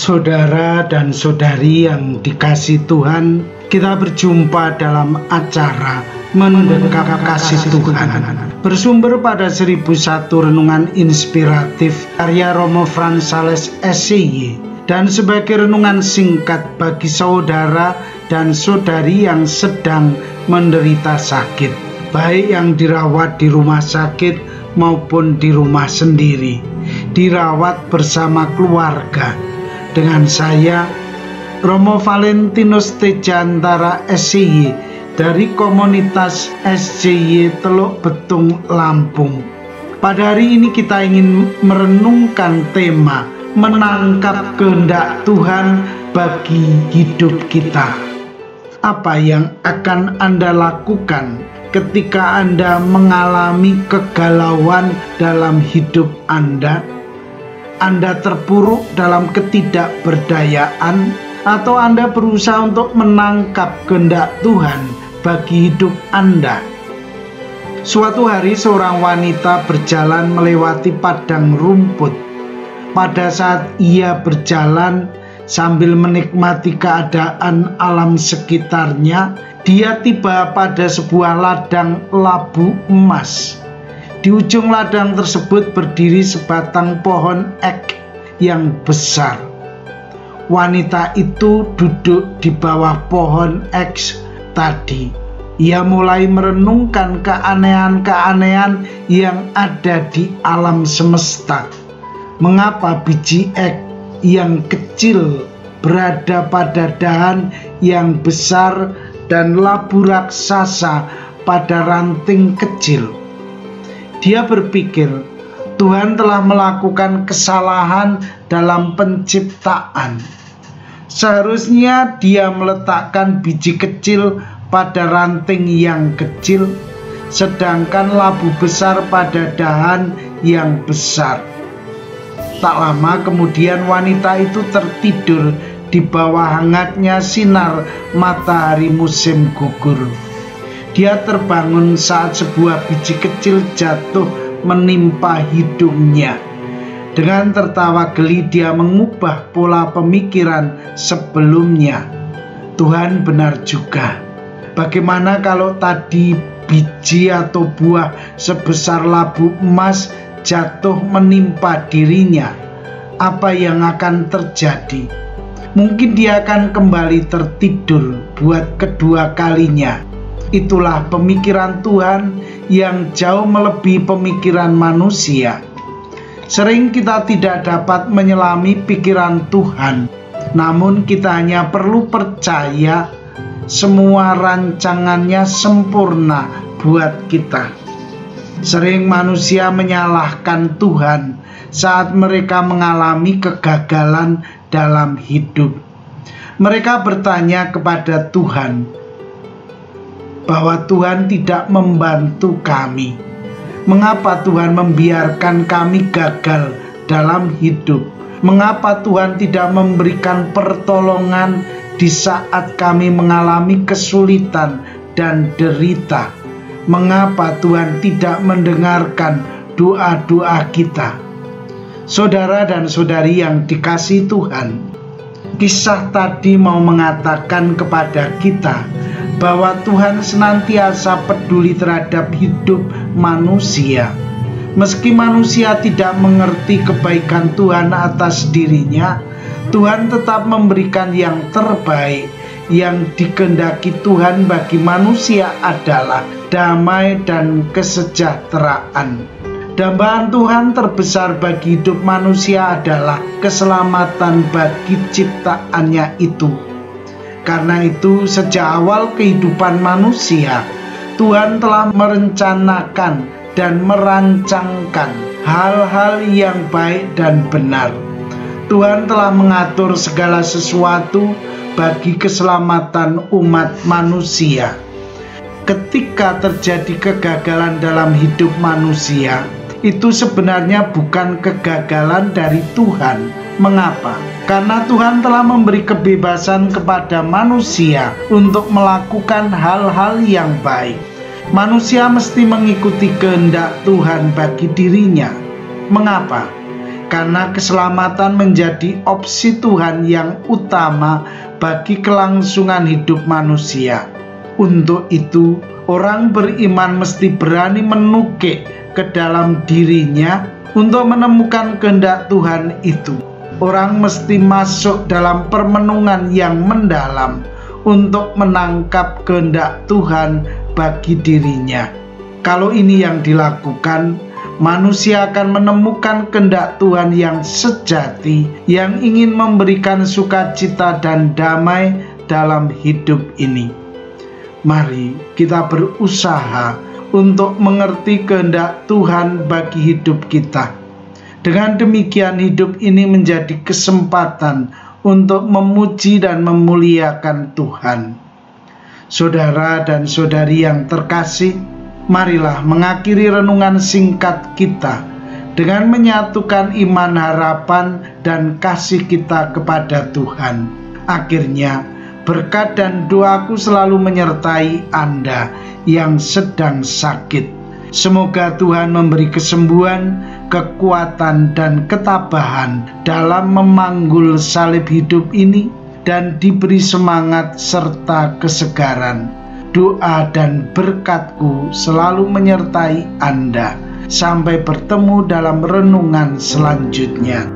Saudara dan saudari yang dikasihi Tuhan, kita berjumpa dalam acara Mendekap Kasih Tuhan, bersumber pada 1001 renungan inspiratif karya Romo Frans Sales SCY, dan sebagai renungan singkat bagi saudara dan saudari yang sedang menderita sakit, baik yang dirawat di rumah sakit maupun di rumah sendiri, dirawat bersama keluarga. Dengan saya, Romo Valentinus Tejantara SCY dari komunitas SCY Teluk Betung, Lampung. Pada hari ini kita ingin merenungkan tema menangkap kehendak Tuhan bagi hidup kita. Apa yang akan Anda lakukan ketika Anda mengalami kegalauan dalam hidup Anda? Anda terpuruk dalam ketidakberdayaan, atau Anda berusaha untuk menangkap kehendak Tuhan bagi hidup Anda? Suatu hari seorang wanita berjalan melewati padang rumput. Pada saat ia berjalan sambil menikmati keadaan alam sekitarnya, dia tiba pada sebuah ladang labu emas. Di ujung ladang tersebut berdiri sebatang pohon ek yang besar. Wanita itu duduk di bawah pohon ek tadi. Ia mulai merenungkan keanehan-keanehan yang ada di alam semesta. Mengapa biji ek yang kecil berada pada dahan yang besar dan labu raksasa pada ranting kecil? Dia berpikir, Tuhan telah melakukan kesalahan dalam penciptaan. Seharusnya dia meletakkan biji kecil pada ranting yang kecil, sedangkan labu besar pada dahan yang besar. Tak lama kemudian wanita itu tertidur di bawah hangatnya sinar matahari musim gugur. Dia terbangun saat sebuah biji kecil jatuh menimpa hidungnya. Dengan tertawa geli dia mengubah pola pemikiran sebelumnya. Tuhan benar juga. Bagaimana kalau tadi biji atau buah sebesar labu emas jatuh menimpa dirinya? Apa yang akan terjadi? Mungkin dia akan kembali tertidur buat kedua kalinya. Itulah pemikiran Tuhan yang jauh melebihi pemikiran manusia. Sering kita tidak dapat menyelami pikiran Tuhan, namun kita hanya perlu percaya semua rancangannya sempurna buat kita. Sering manusia menyalahkan Tuhan saat mereka mengalami kegagalan dalam hidup. Mereka bertanya kepada Tuhan bahwa Tuhan tidak membantu kami. Mengapa Tuhan membiarkan kami gagal dalam hidup? Mengapa Tuhan tidak memberikan pertolongan di saat kami mengalami kesulitan dan derita? Mengapa Tuhan tidak mendengarkan doa-doa kita? Saudara dan saudari yang dikasihi Tuhan, kisah tadi mau mengatakan kepada kita bahwa Tuhan senantiasa peduli terhadap hidup manusia. Meski manusia tidak mengerti kebaikan Tuhan atas dirinya, Tuhan tetap memberikan yang terbaik. Yang dikehendaki Tuhan bagi manusia adalah damai dan kesejahteraan. Dambaan Tuhan terbesar bagi hidup manusia adalah keselamatan bagi ciptaannya itu. Karena itu sejak awal kehidupan manusia, Tuhan telah merencanakan dan merancangkan hal-hal yang baik dan benar. Tuhan telah mengatur segala sesuatu bagi keselamatan umat manusia. Ketika terjadi kegagalan dalam hidup manusia, itu sebenarnya bukan kegagalan dari Tuhan. Mengapa? Karena Tuhan telah memberi kebebasan kepada manusia untuk melakukan hal-hal yang baik. Manusia mesti mengikuti kehendak Tuhan bagi dirinya. Mengapa? karena keselamatan menjadi opsi Tuhan yang utama bagi kelangsungan hidup manusia. Untuk itu, orang beriman mesti berani menukik ke dalam dirinya untuk menemukan kehendak Tuhan itu. Orang mesti masuk dalam permenungan yang mendalam untuk menangkap kehendak Tuhan bagi dirinya. Kalau ini yang dilakukan, manusia akan menemukan kehendak Tuhan yang sejati, yang ingin memberikan sukacita dan damai dalam hidup ini. Mari kita berusaha untuk mengerti kehendak Tuhan bagi hidup kita. Dengan demikian, hidup ini menjadi kesempatan untuk memuji dan memuliakan Tuhan. Saudara dan saudari yang terkasih, marilah mengakhiri renungan singkat kita dengan menyatukan iman, harapan, dan kasih kita kepada Tuhan. Akhirnya, berkat dan doaku selalu menyertai Anda yang sedang sakit. Semoga Tuhan memberi kesembuhan, kekuatan, dan ketabahan dalam memanggul salib hidup ini, dan diberi semangat serta kesegaran. Doa dan berkatku selalu menyertai Anda. Sampai bertemu dalam renungan selanjutnya.